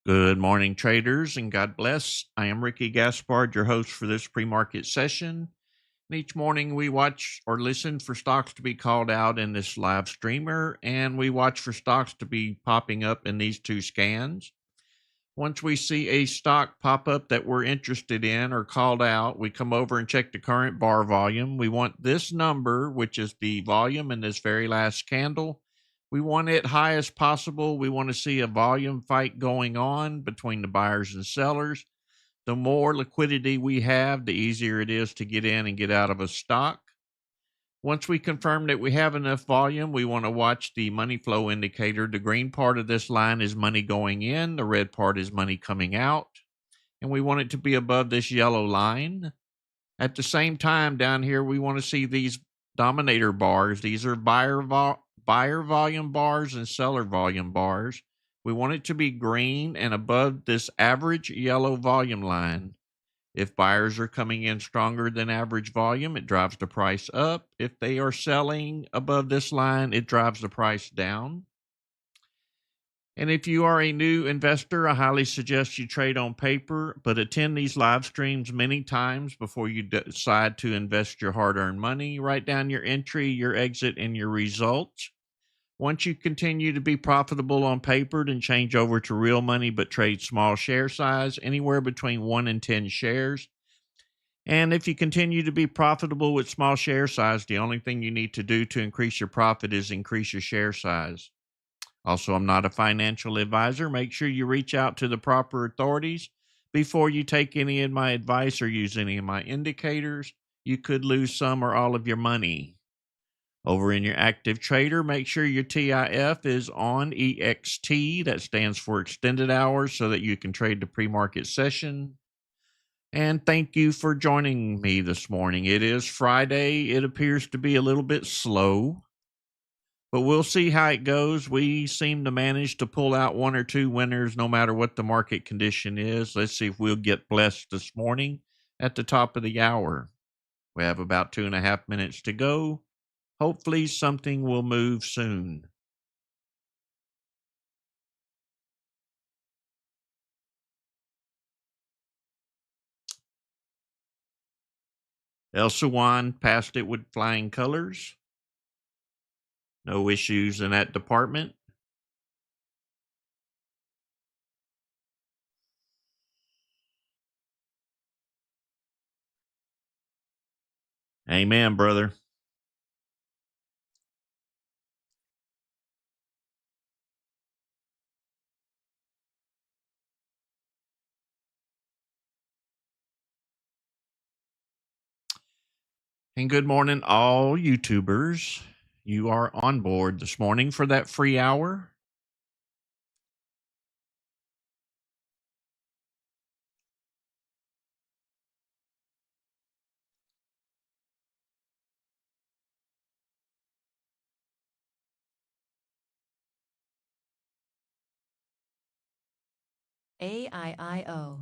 Good morning, traders, and God bless. I am Ricky Gaspard, your host for this pre-market session. And each morning we watch or listen for stocks to be called out in this live streamer, and we watch for stocks to be popping up in these two scans. Once we see a stock pop up that we're interested in or called out, we come over and check the current bar volume. We want this number, which is the volume in this very last candle. We want it high as possible. We want to see a volume fight going on between the buyers and sellers. The more liquidity we have, the easier it is to get in and get out of a stock. Once we confirm that we have enough volume, we want to watch the money flow indicator. The green part of this line is money going in, the red part is money coming out, and we want it to be above this yellow line. At the same time, down here, we want to see these dominator bars. These are buyer volume bars and seller volume bars. We want it to be green and above this average yellow volume line. If buyers are coming in stronger than average volume, it drives the price up. If they are selling above this line, it drives the price down. And if you are a new investor, I highly suggest you trade on paper, but attend these live streams many times before you decide to invest your hard-earned money. Write down your entry, your exit, and your results. Once you continue to be profitable on paper, then change over to real money, but trade small share size, anywhere between 1 and 10 shares. And if you continue to be profitable with small share size, the only thing you need to do to increase your profit is increase your share size. Also, I'm not a financial advisor. Make sure you reach out to the proper authorities before you take any of my advice or use any of my indicators. You could lose some or all of your money. Over in your active trader, make sure your TIF is on EXT. That stands for extended hours, so that you can trade the pre-market session. And thank you for joining me this morning. It is Friday. It appears to be a little bit slow, but we'll see how it goes. We seem to manage to pull out one or two winners no matter what the market condition is. Let's see if we'll get blessed this morning at the top of the hour. We have about 2.5 minutes to go. Hopefully something will move soon. El Suwan passed it with flying colors. No issues in that department. Amen, brother. And good morning, all YouTubers. You are on board this morning for that free hour. AIIO.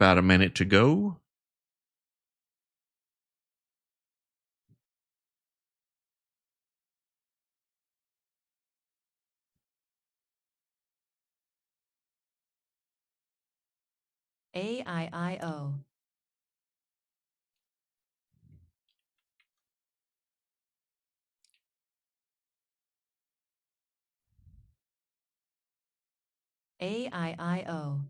About a minute to go. AIIO. AIIO.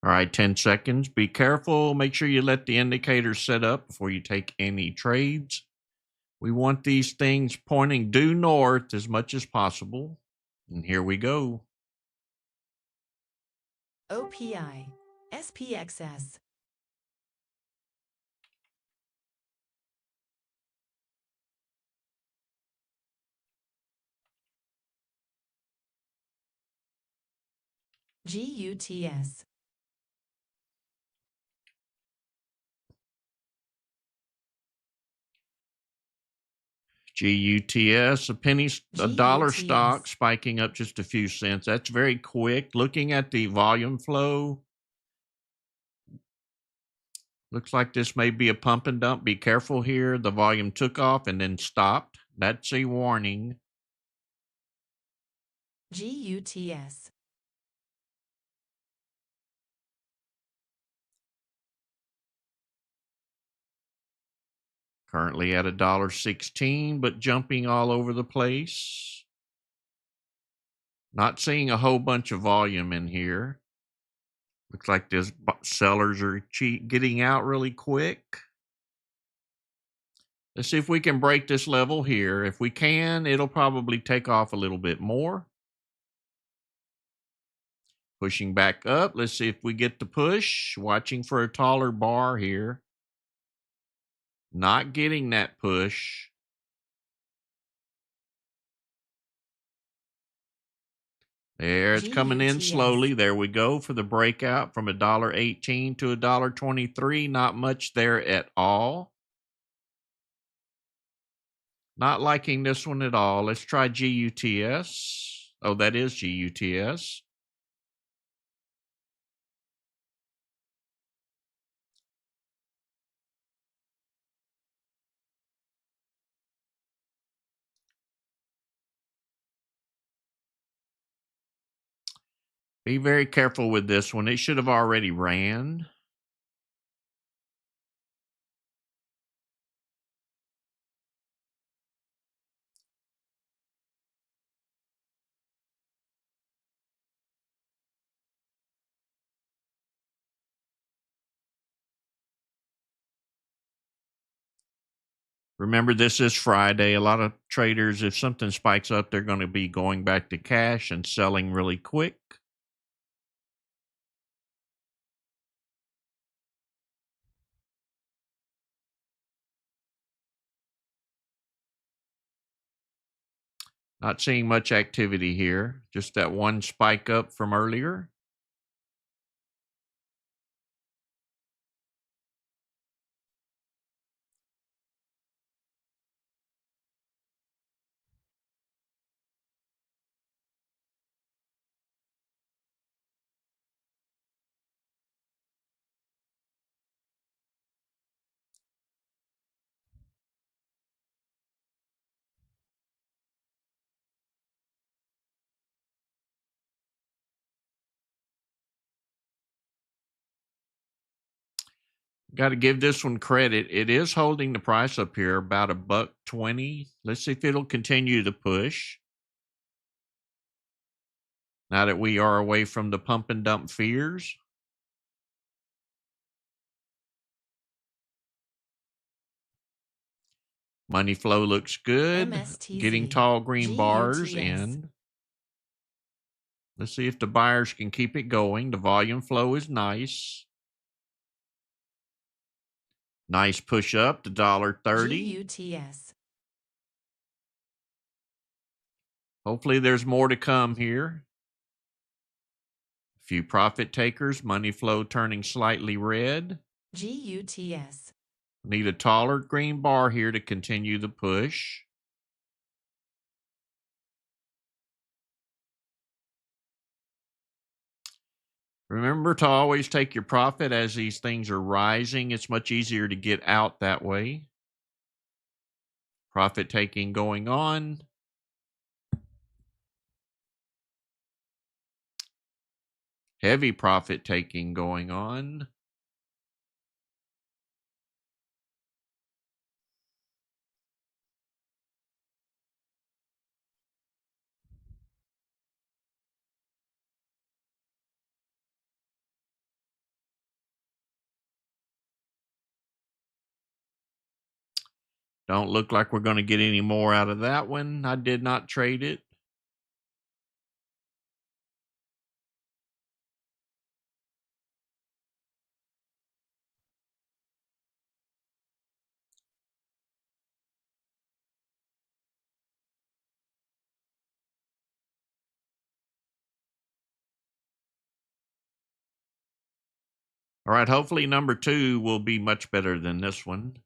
All right, 10 seconds. Be careful. Make sure you let the indicator set up before you take any trades. We want these things pointing due north as much as possible. And here we go. OPI, SPXS, GUTS, GUTS, a dollar stock GUTS, spiking up just a few cents. That's very quick. Looking at the volume flow, looks like this may be a pump and dump. Be careful here. The volume took off and then stopped. That's a warning. GUTS, Currently at $1.16, but jumping all over the place. Not seeing a whole bunch of volume in here. Looks like these sellers are getting out really quick. Let's see if we can break this level here. If we can, it'll probably take off a little bit more. Pushing back up. Let's see if we get the push. Watching for a taller bar here. Not getting that push. There, it's coming in slowly. GUTS, There we go for the breakout from $1.18 to $1.23. Not much there at all. Not liking this one at all. Let's try GUTS. Oh, that is GUTS. Be very careful with this one. It should have already ran. Remember, this is Friday. A lot of traders, if something spikes up, they're going to be going back to cash and selling really quick. Not seeing much activity here. Just that one spike up from earlier. Got to give this one credit. It is holding the price up here about $1.20. Let's see if it'll continue to push. Now that we are away from the pump and dump fears. Money flow looks good. Getting MSTZ, tall green bars GUTS, in. Let's see if the buyers can keep it going. The volume flow is nice. Nice push up to $1.30. GUTS, Hopefully there's more to come here. A few profit takers. Money flow turning slightly red. GUTS, Need a taller green bar here to continue the push. Remember to always take your profit as these things are rising. It's much easier to get out that way. Profit taking going on. Heavy profit taking going on. Don't look like we're going to get any more out of that one. I did not trade it. All right, hopefully number two will be much better than this one.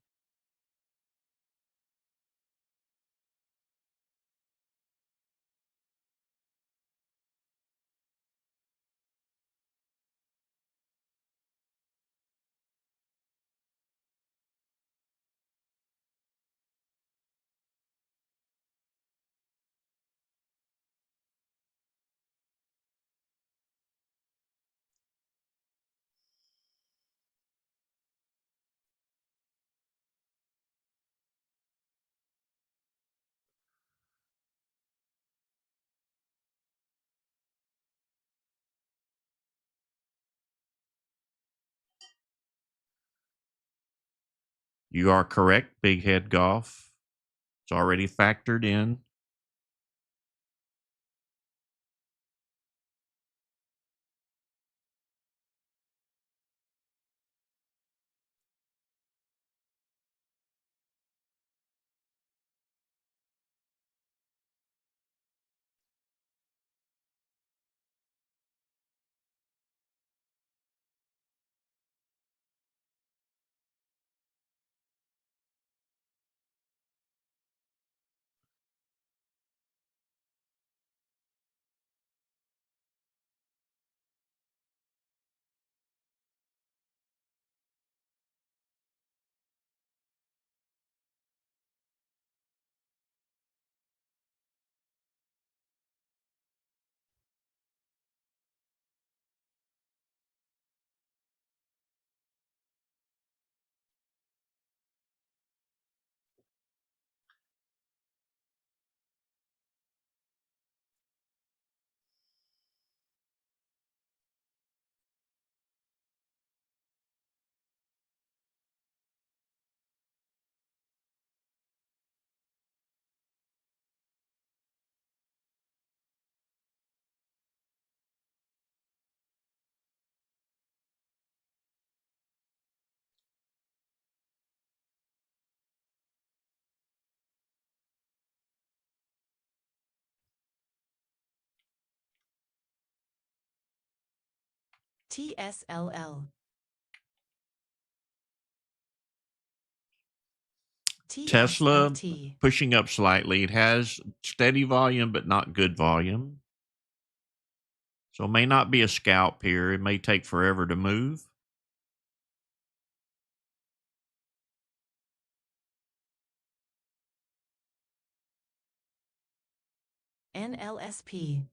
You are correct, Big Head Golf. It's already factored in. TSLL. Tesla TSLT. pushing up slightly. It has steady volume, but not good volume. So it may not be a scalp here. It may take forever to move. NLSP.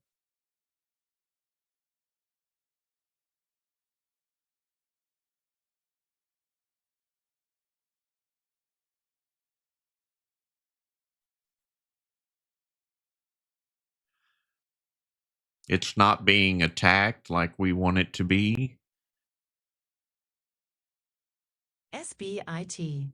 It's not being attacked like we want it to be. SBIT.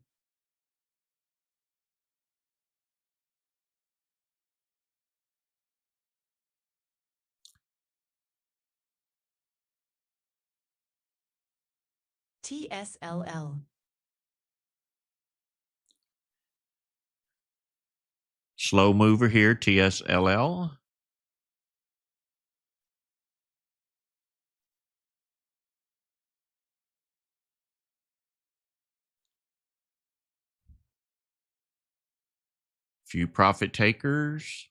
TSLL. Slow mover here, TSLL. Few profit takers.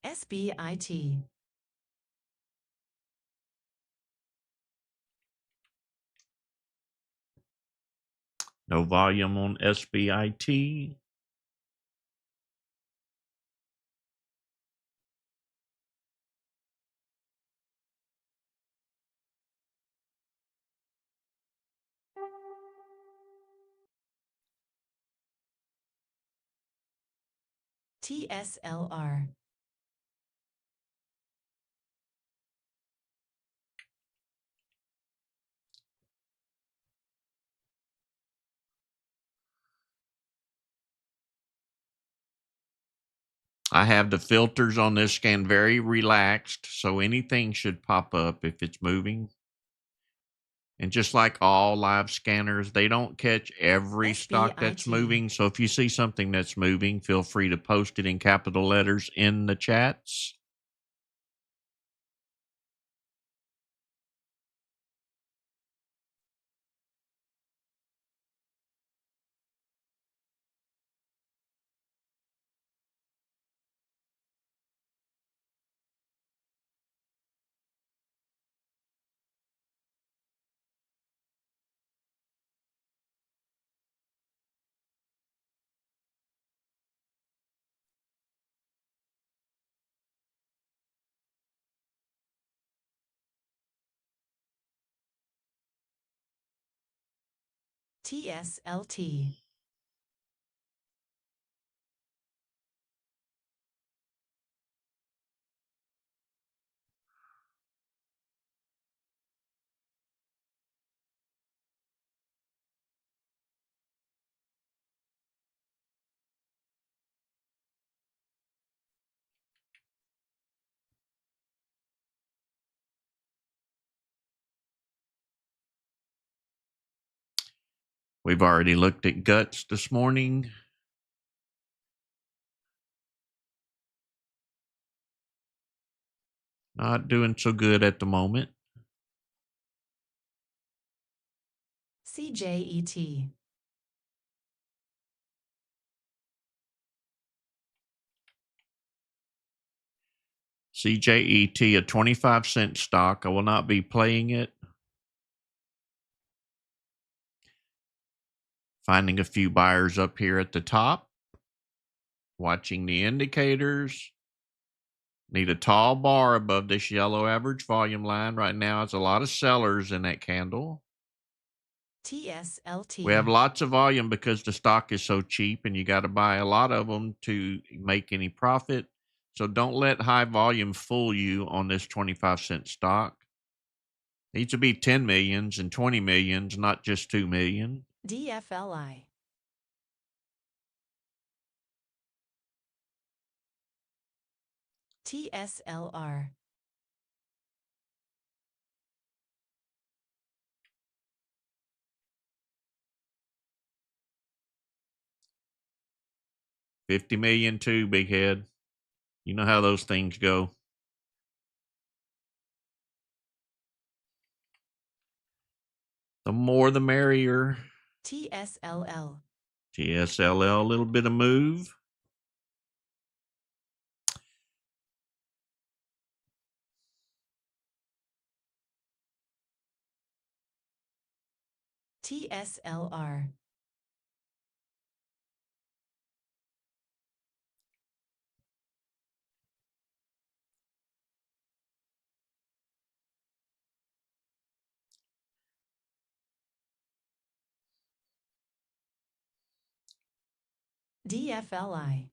SBIT. No volume on SBIT. TSLR. I have the filters on this scan very relaxed, so anything should pop up if it's moving. And just like all live scanners, they don't catch every stock that's SBIT. moving. So if you see something that's moving, feel free to post it in capital letters in the chats. TSLT. We've already looked at guts this morning. Not doing so good at the moment. CJET. CJET, a 25-cent stock. I will not be playing it. Finding a few buyers up here at the top. Watching the indicators. Need a tall bar above this yellow average volume line. Right now, it's a lot of sellers in that candle. We have TSLT. lots of volume because the stock is so cheap and you got to buy a lot of them to make any profit. So don't let high volume fool you on this 25-cent stock. Needs to be 10 millions and 20 millions, not just 2 million. DFLI. TSLR. $50 million too, big head. You know how those things go. The more the merrier. TSLL. TSLL, a little bit of move. TSLR. DFLI.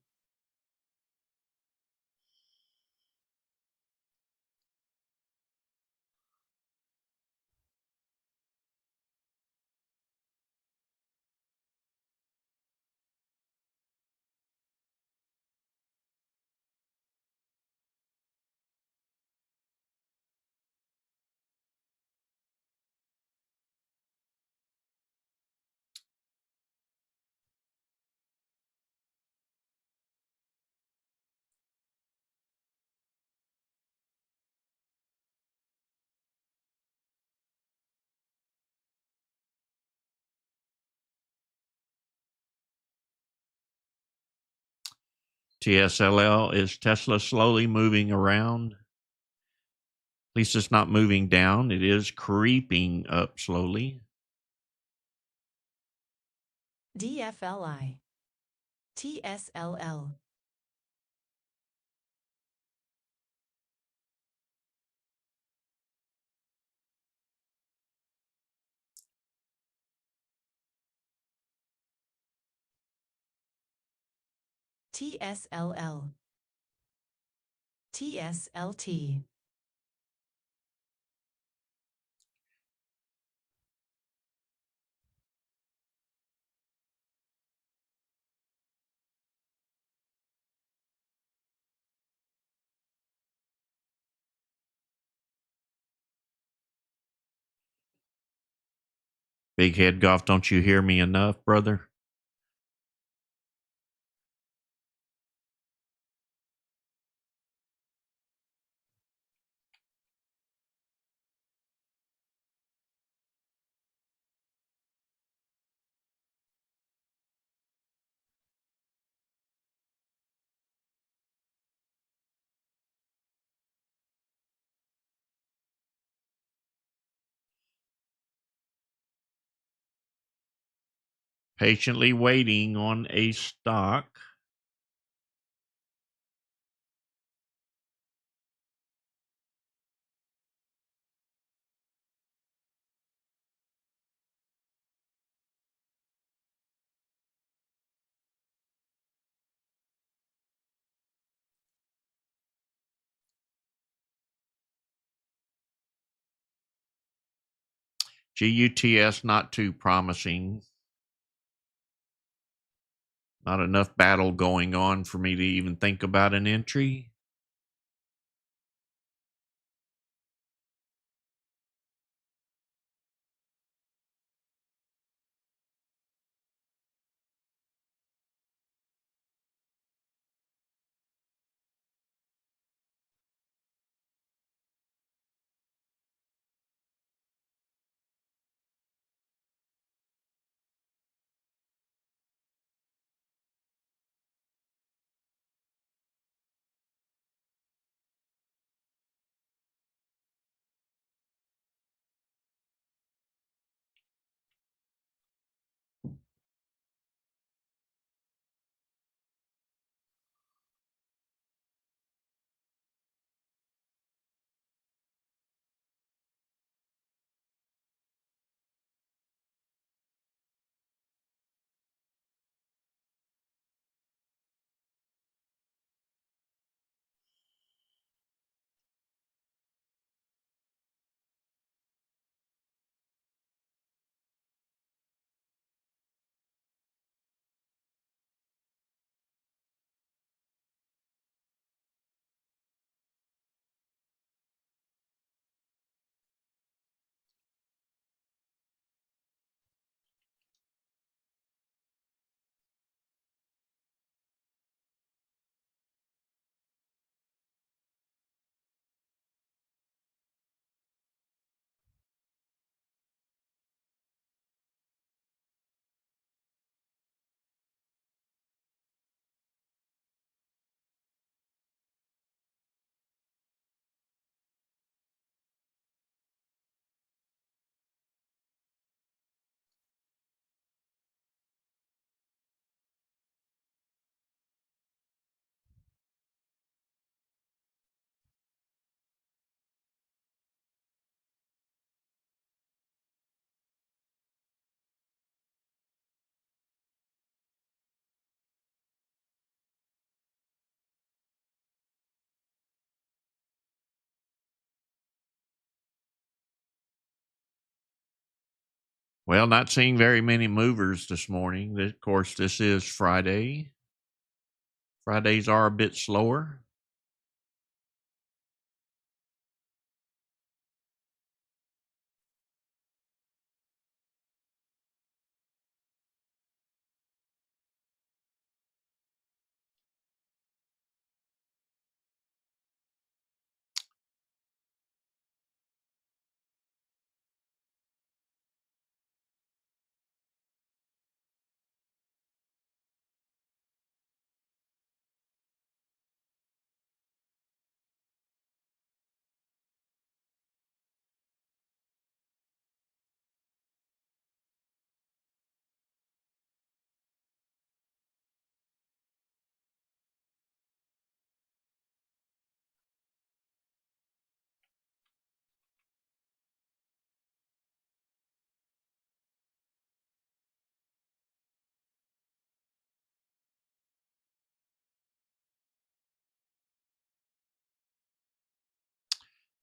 TSLL is Tesla slowly moving around. At least it's not moving down. It is creeping up slowly. DFLI. TSLL. TSLL. TSLT. Big Head Golf, don't you hear me enough, brother? Patiently waiting on a stock. GUTS not too promising. Not enough battle going on for me to even think about an entry. Well, not seeing very many movers this morning. Of course, this is Friday. Fridays are a bit slower.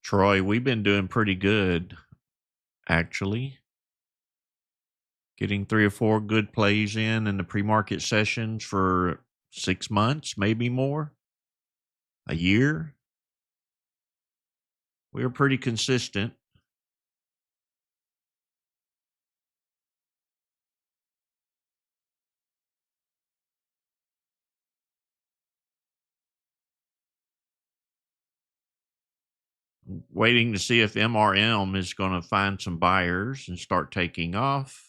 Troy, we've been doing pretty good, actually. Getting 3 or 4 good plays in the pre-market sessions for 6 months, maybe more, a year. We were pretty consistent. Waiting to see if MRM is going to find some buyers and start taking off.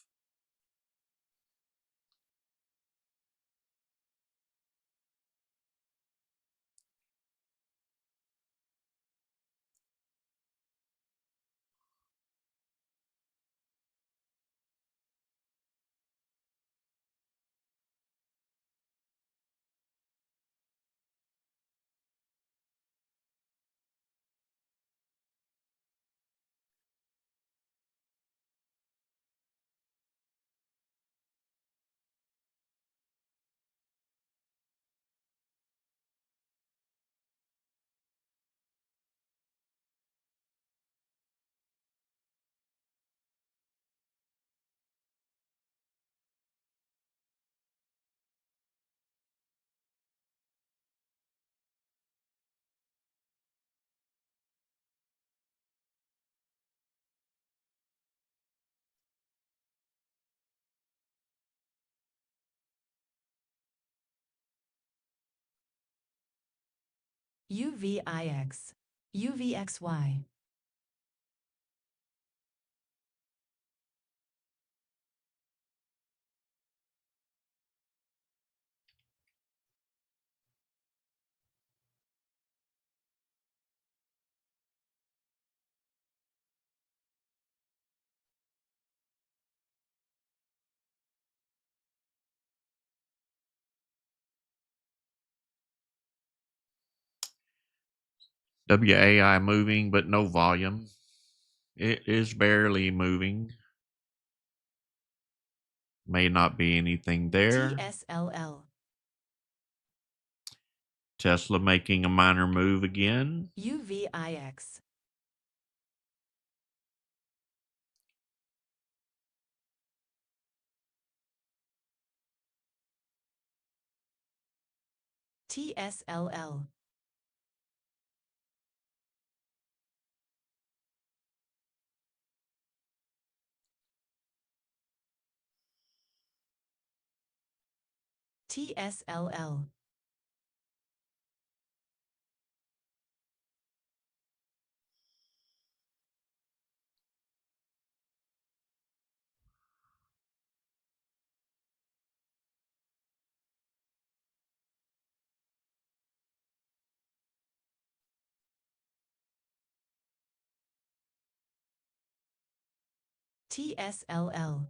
UVIX. UVXY. WAI moving, but no volume. It is barely moving. May not be anything there. TSLL. Tesla making a minor move again. UVIX. TSLL. TSLL. TSLL.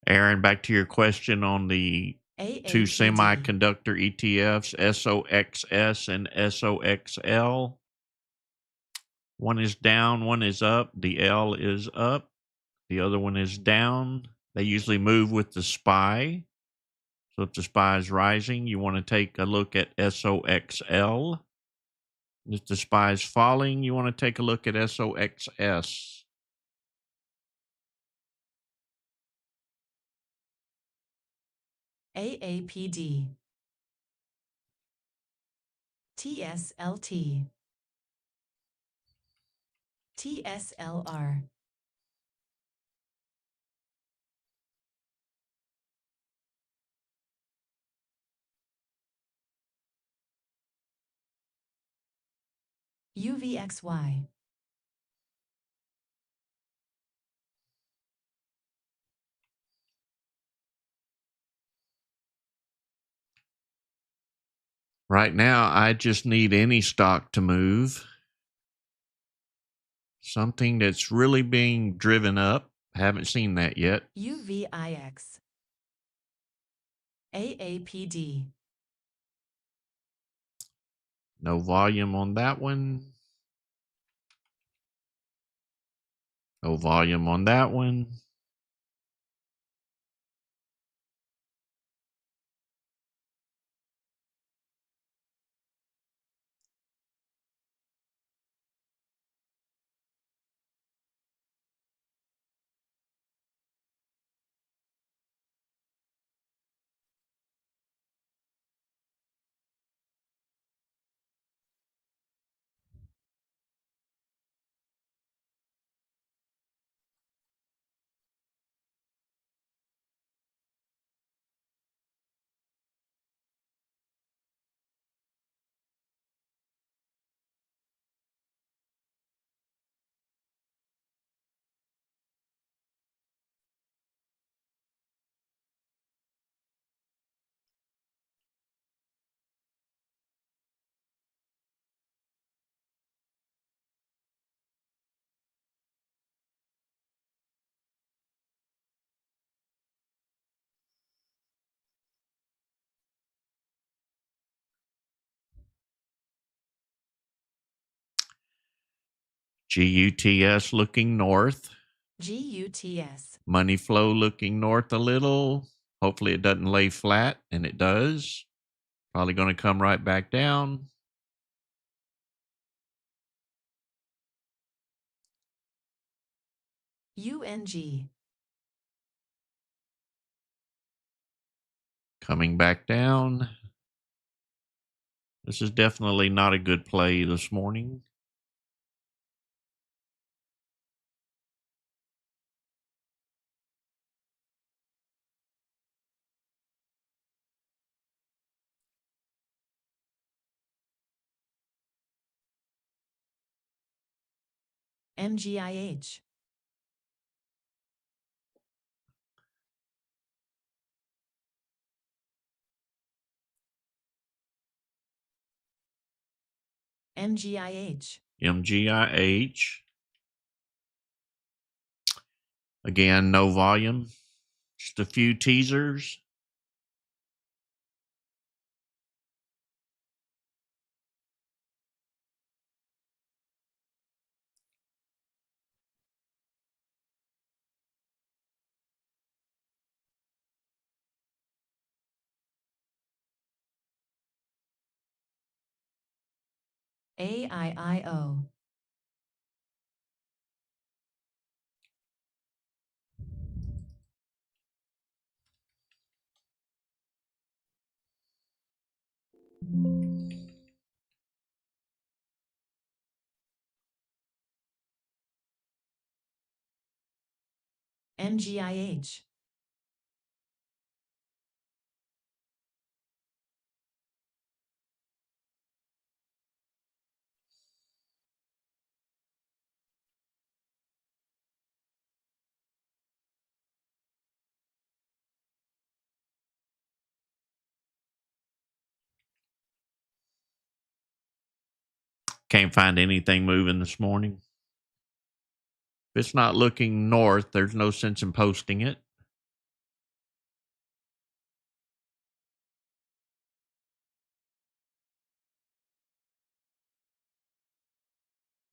Aaron, back to your question on the two AAPD. semiconductor ETFs, SOXS and SOXL. One is down, one is up. The L is up, the other one is down. They usually move with the SPY. So if the SPY is rising, you want to take a look at SOXL. If the SPY is falling, you want to take a look at SOXS. AAPD. TSLT. TSLR. UVXY. Right now, I just need any stock to move. Something that's really being driven up. Haven't seen that yet. UVIX. AAPD. No volume on that one. No volume on that one. GUTS looking north. GUTS. Money flow looking north a little. Hopefully it doesn't lay flat, and it does. Probably going to come right back down. UNG. Coming back down. This is definitely not a good play this morning. MGIH. MGIH. MGIH. Again, no volume. Just a few teasers. AIIO. MGIH. Can't find anything moving this morning. If it's not looking north, there's no sense in posting it.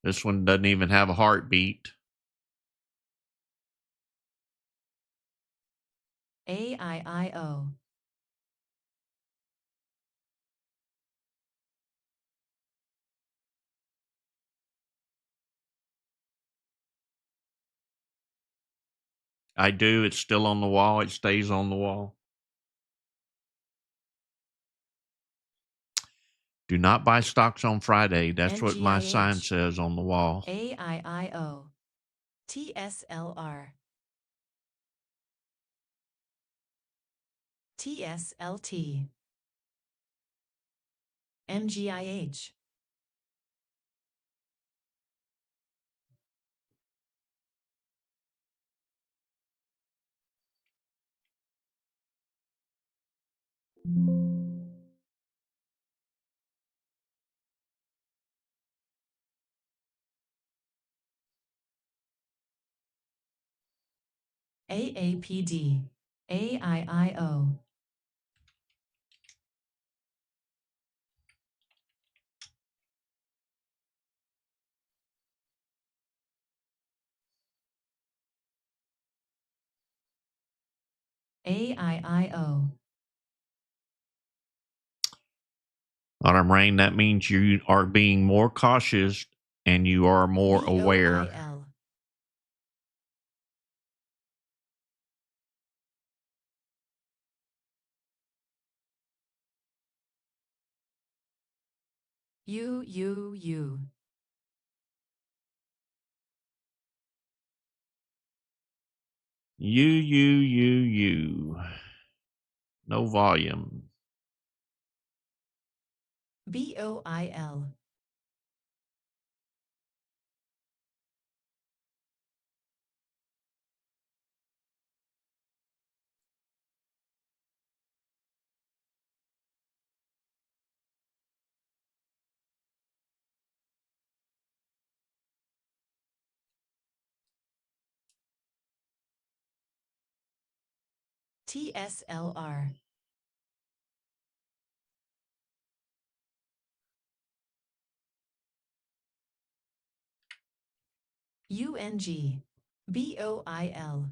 This one doesn't even have a heartbeat. AIIO. I do. It's still on the wall. It stays on the wall. Do not buy stocks on Friday. That's what my sign NGIH. says on the wall. AIIO. TSLR. TSLT. MGIH. AAPD. AIIO. AIIO. Autumn rain, that means you are being more cautious and you are more aware. VOIL. UUU. You. No volume. BOIL. TSLR. UNG. BOIL.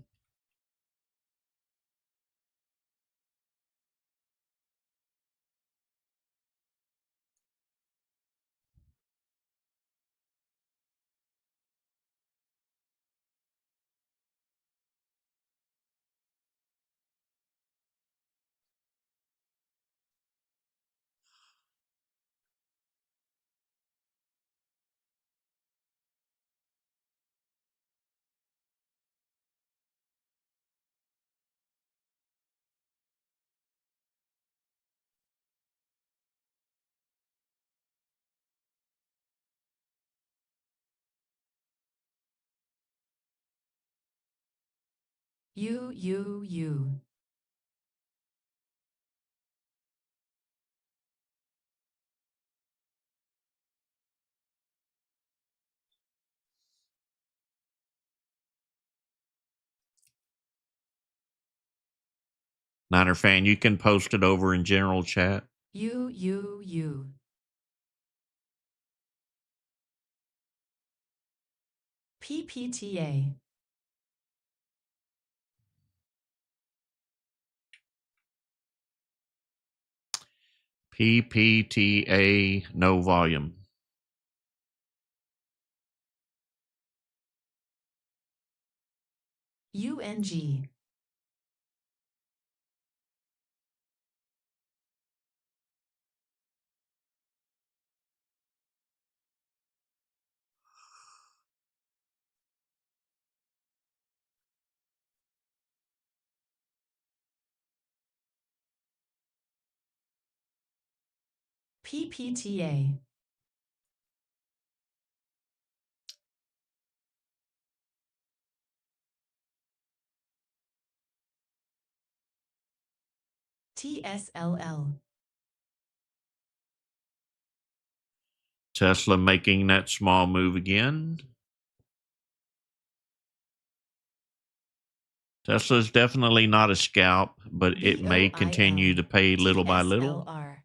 UUU. Niner fan, you can post it over in general chat. UUU. PPTA. PPTA, no volume. UNG. PPTA. TSLL. Tesla making that small move again. Tesla's definitely not a scalp, but it may continue VOIL. to pay little by little. TSLR.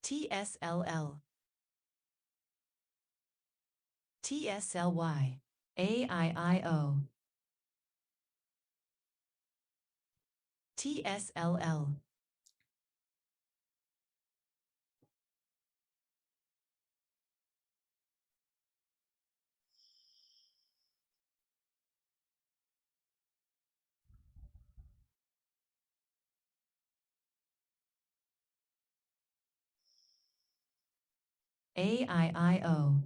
TSLL. TSLY. AIIO. TSLL. AIIO.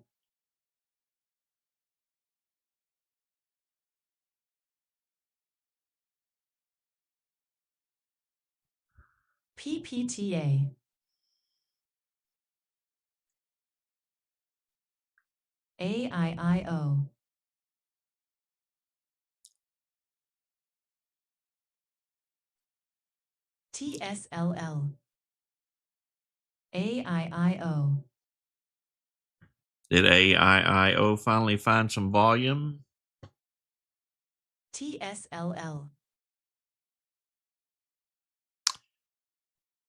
PPTA. AIIO. TSLL. AIIO. Did AIIO finally find some volume? TSLL.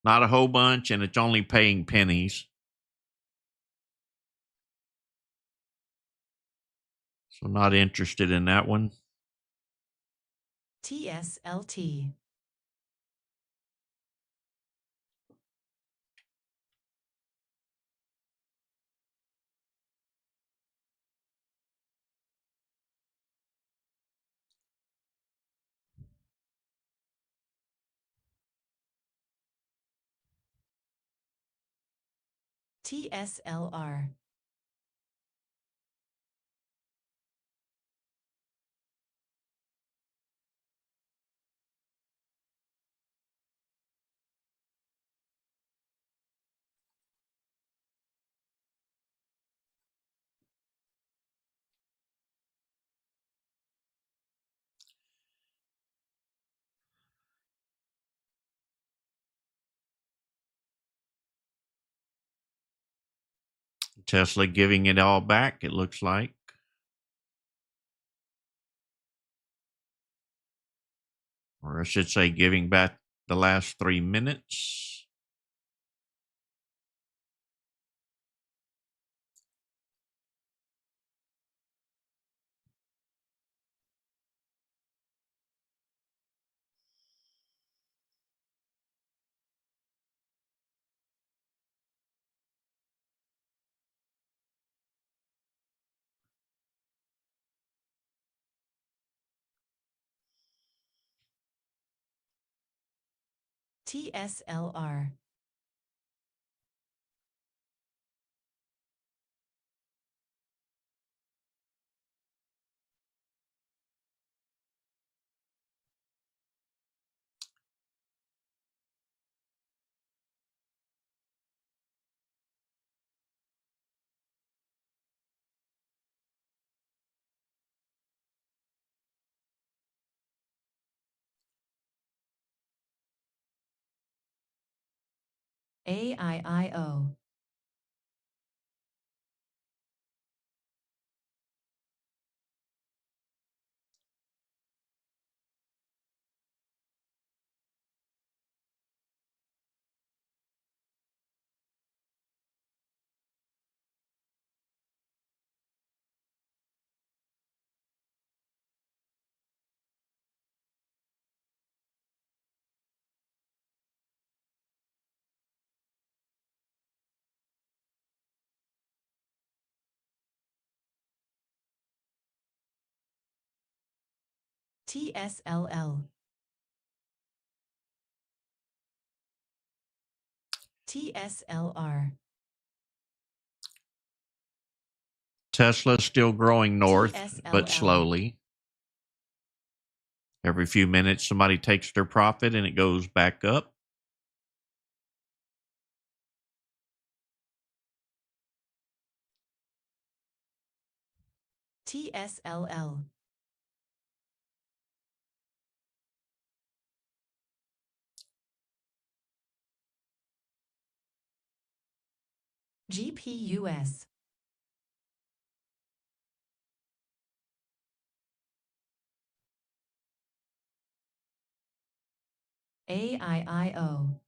Not a whole bunch, and it's only paying pennies. So, not interested in that one. TSLT. TSLR. Tesla giving it all back, it looks like. Or I should say, giving back the last 3 minutes. TSLR. AIIO. TSLL. TSLR. Tesla's still growing north, but TSLL. slowly. Every few minutes, somebody takes their profit and it goes back up. TSLL. GPUS. AIIO.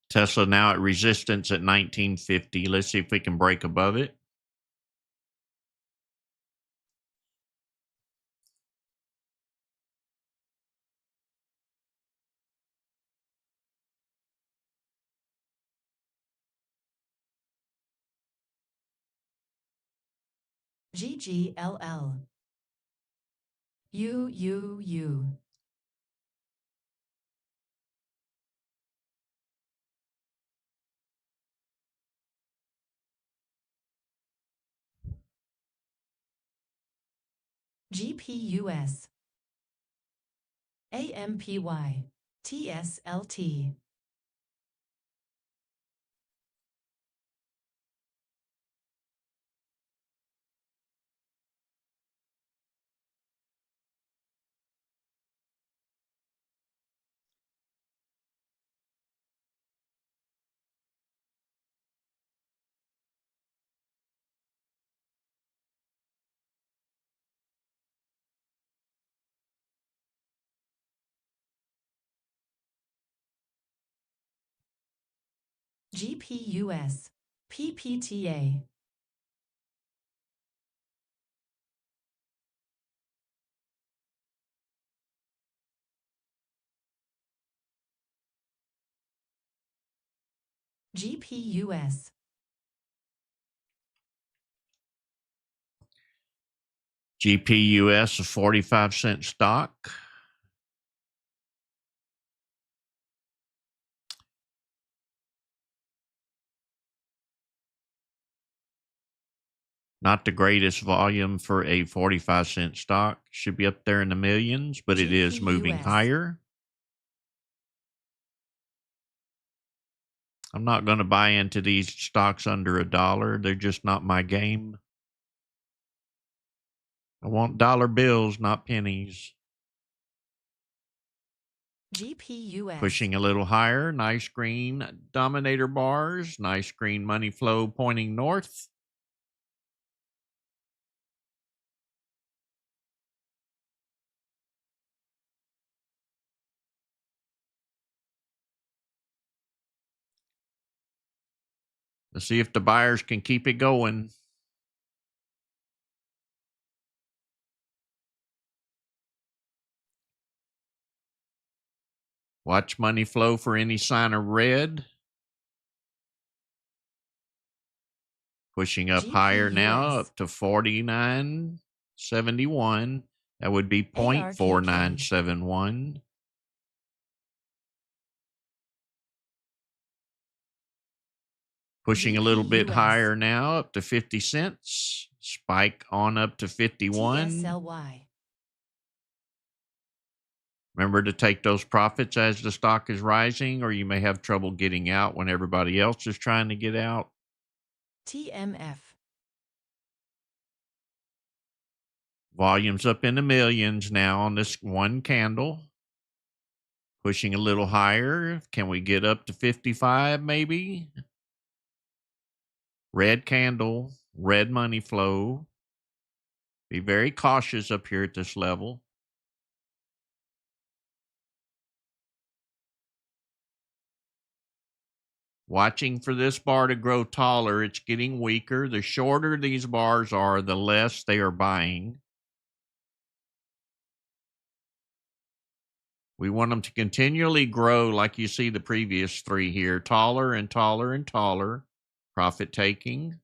Tesla now at resistance at 1950. Let's see if we can break above it. GGLL. UUU. GPUS. AMPY. TSLT. GPUS. PPTA. GPUS. GPUS, a 45-cent stock. Not the greatest volume for a 45-cent stock. Should be up there in the millions, but it is moving GPUS. higher. I'm not going to buy into these stocks under $1. They're just not my game. I want dollar bills, not pennies. GPUS. Pushing a little higher. Nice green dominator bars. Nice green money flow pointing north. Let's see if the buyers can keep it going. Watch money flow for any sign of red. Pushing up higher now, up to 49.71. That would be 0.4971. Pushing a little bit higher now, up to 50 cents. Spike on up to 51. TSLY. Remember to take those profits as the stock is rising, or you may have trouble getting out when everybody else is trying to get out. TMF. Volume's up in the millions now on this one candle. Pushing a little higher. Can we get up to 55 maybe? Red candle, red money flow. Be very cautious up here at this level. Watching for this bar to grow taller. It's getting weaker. The shorter these bars are, the less they are buying. We want them to continually grow like you see the previous three here. Taller and taller and taller. Profit taking.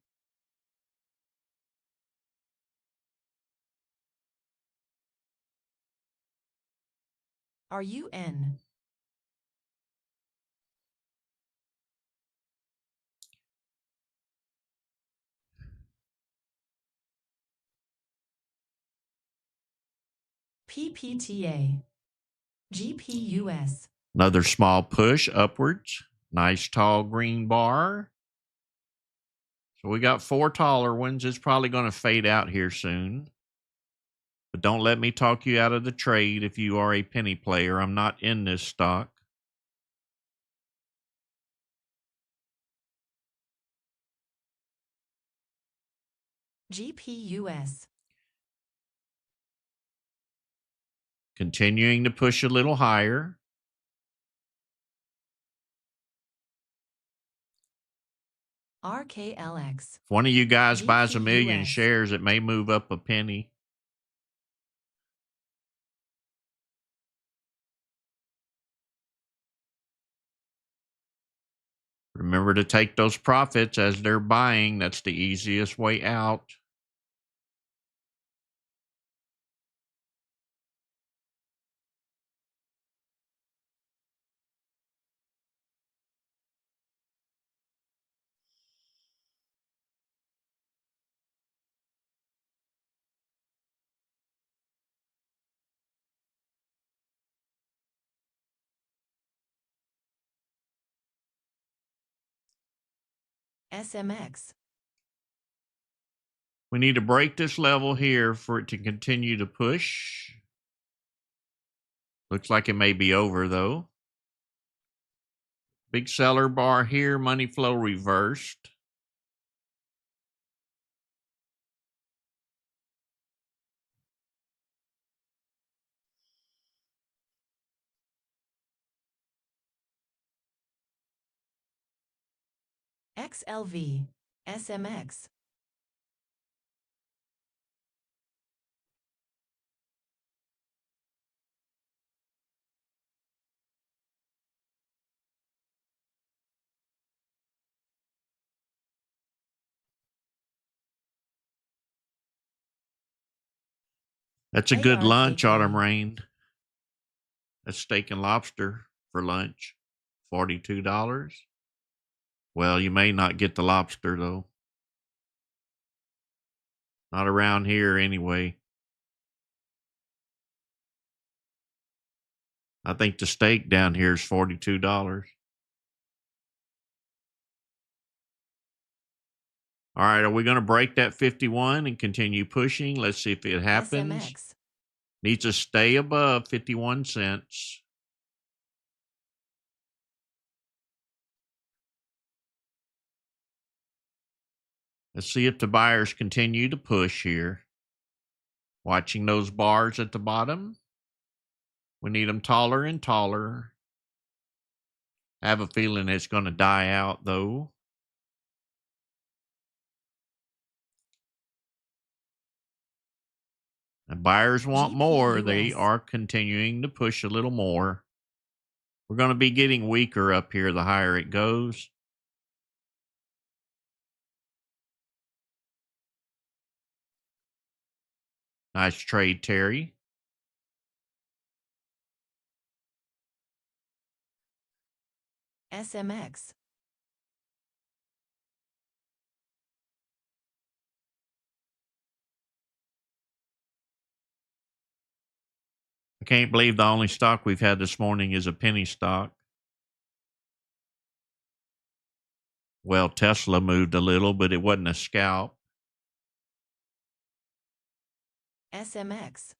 RUN. PPTA. GPUS. Another small push upwards. Nice tall green bar. So we got four taller ones. It's probably going to fade out here soon. But don't let me talk you out of the trade if you are a penny player. I'm not in this stock. GPUS. Continuing to push a little higher. RKLX. If one of you guys buys 1,000,000 GPUS. shares, it may move up a penny. Remember to take those profits as they're buying. That's the easiest way out. SMX. We need to break this level here for it to continue to push. Looks like it may be over though. Big seller bar here, money flow reversed. XLV. SMX. That's a good lunch, Autumn ARKK. Rain. That's steak and lobster for lunch. $42. Well, you may not get the lobster, though. Not around here, anyway. I think the steak down here is $42. All right, are we going to break that 51 and continue pushing? Let's see if it happens. SMX. Needs to stay above 51 cents. Let's see if the buyers continue to push here. Watching those bars at the bottom. We need them taller and taller. I have a feeling it's going to die out, though. The buyers want more. They GPUS. are continuing to push a little more. We're going to be getting weaker up here the higher it goes. Nice trade, Terry. SMX. I can't believe the only stock we've had this morning is a penny stock. Well, Tesla moved a little, but it wasn't a scalp. SMX.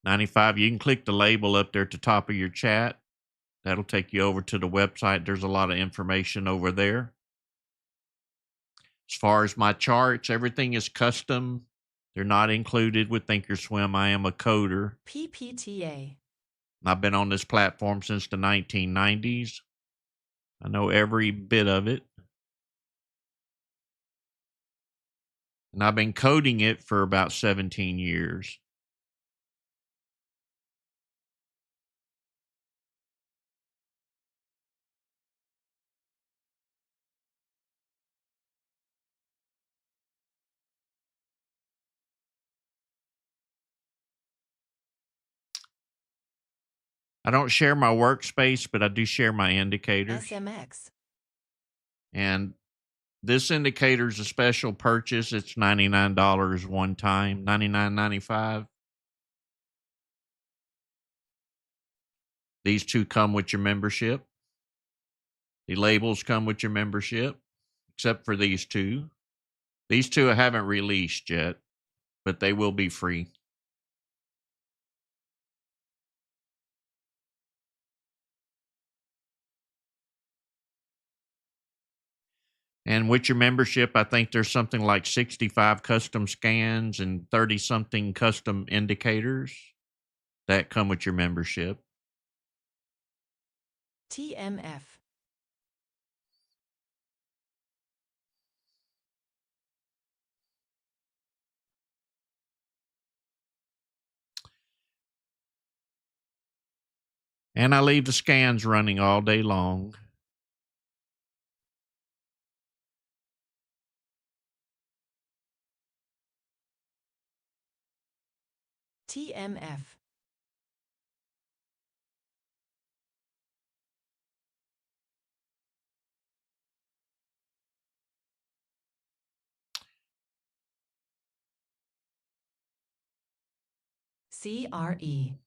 $95. You can click the label up there at the top of your chat. That'll take you over to the website. There's a lot of information over there. As far as my charts, everything is custom. They're not included with Thinkorswim. I am a coder. PPTA. I've been on this platform since the 1990s. I know every bit of it. And I've been coding it for about 17 years. I don't share my workspace, but I do share my indicators. SMX. And this indicator is a special purchase. It's $99 one time, $99.95. These two come with your membership. The labels come with your membership, except for these two. These two I haven't released yet, but they will be free. And with your membership, I think there's something like 65 custom scans and 30 something custom indicators that come with your membership. TMF. And I leave the scans running all day long. TMF. CRE.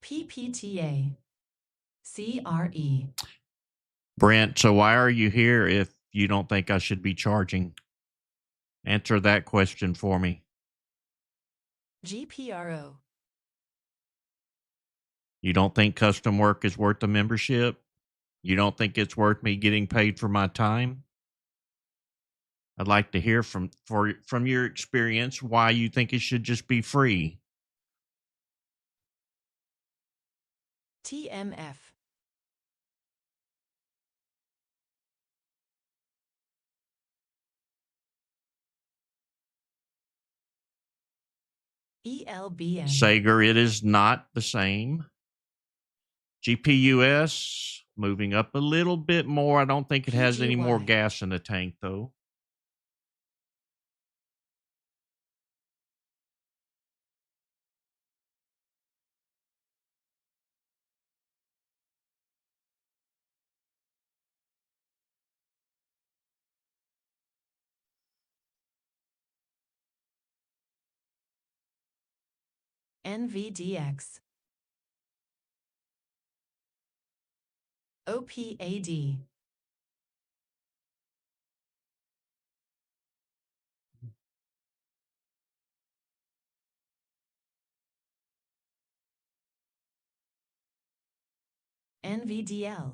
PPTA. CRE. Brent, so why are you here if you don't think I should be charging? Answer that question for me. GPRO. You don't think custom work is worth the membership? You don't think it's worth me getting paid for my time? I'd like to hear from your experience why you think it should just be free. TMF. ELBN. Sager, it is not the same. GPUS moving up a little bit more. I don't think it has any more PGY. gas in the tank, though. NVDX. OPAD. NVDL.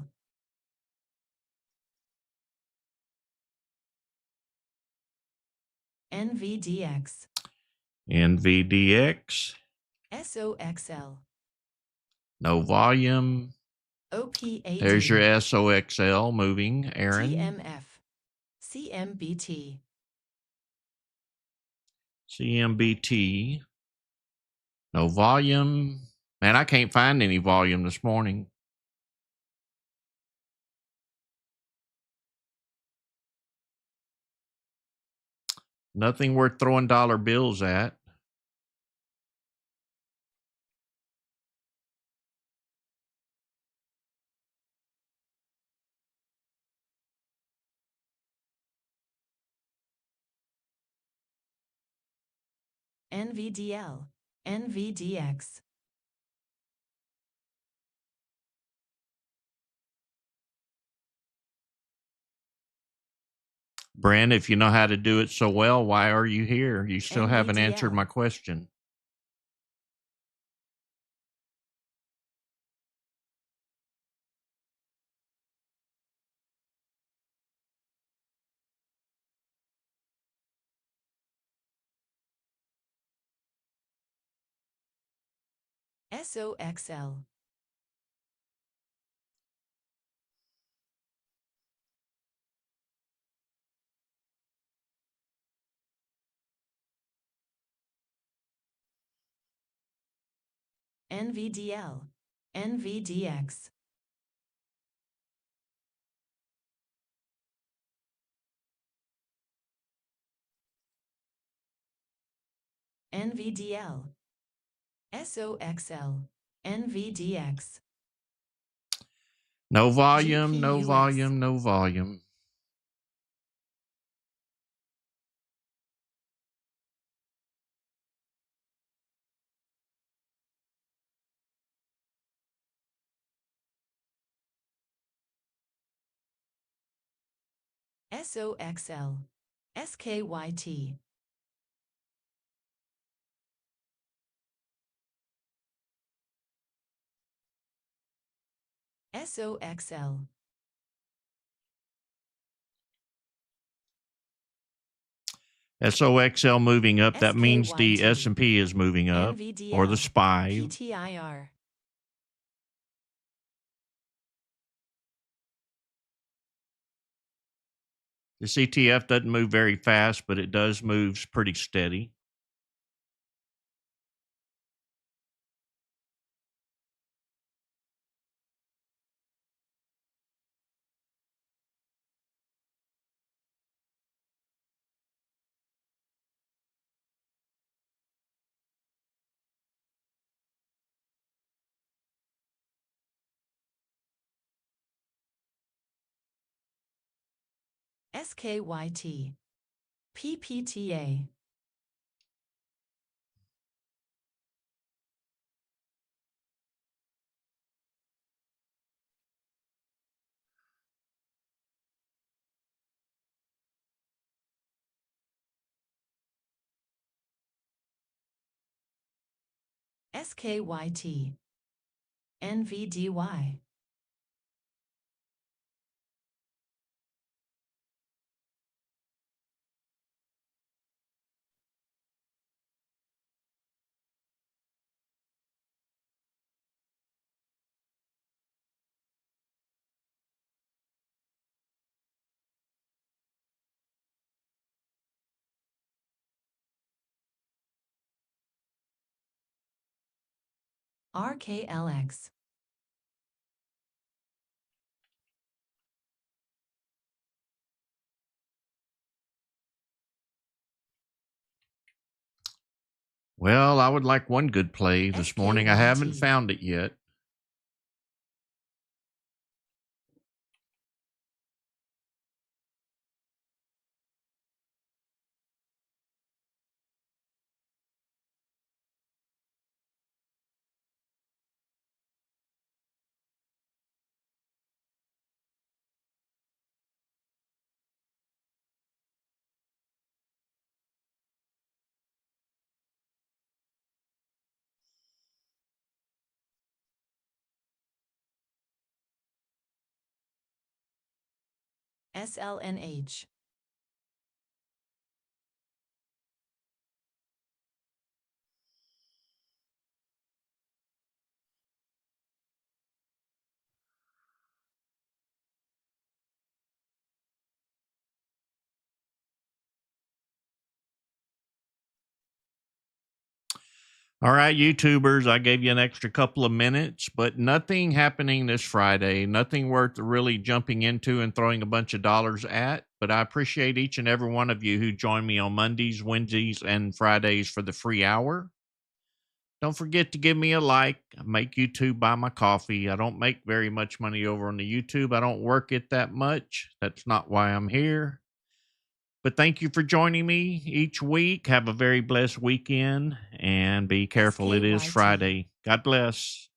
NVDX. NVDX, SOXL. no volume. OPAD. There's your SOXL moving, Aaron. TMF. CMBT. CMBT, no volume. Man, I can't find any volume this morning. Nothing worth throwing dollar bills at. NVDL. NVDX. Brent, if you know how to do it so well, why are you here? You still haven't answered NVDL. my question. SOXL. NVDL. NVDX. NVDL. SOXL. NVDX. No volume, no GPUS. volume, no volume. SOXL. SKYT. SOXL. SOXL moving up. That means the SKYT. S&P is moving up, or the NVDL. SPY. PTIR. The CTF doesn't move very fast, but it does move pretty steady. SKYT. PPTA. SKYT. NVDY. RKLX. Well, I would like one good play this morning. I haven't SKYT. found it yet. SLNH. All right, YouTubers, I gave you an extra couple of minutes, but nothing happening this Friday, nothing worth really jumping into and throwing a bunch of dollars at. But I appreciate each and every one of you who join me on Mondays, Wednesdays, and Fridays for the free hour. Don't forget to give me a like. I make YouTube buy my coffee. I don't make very much money over on the YouTube. I don't work it that much. That's not why I'm here. But thank you for joining me each week. Have a very blessed weekend and be careful. It is SKYT. Friday. God bless.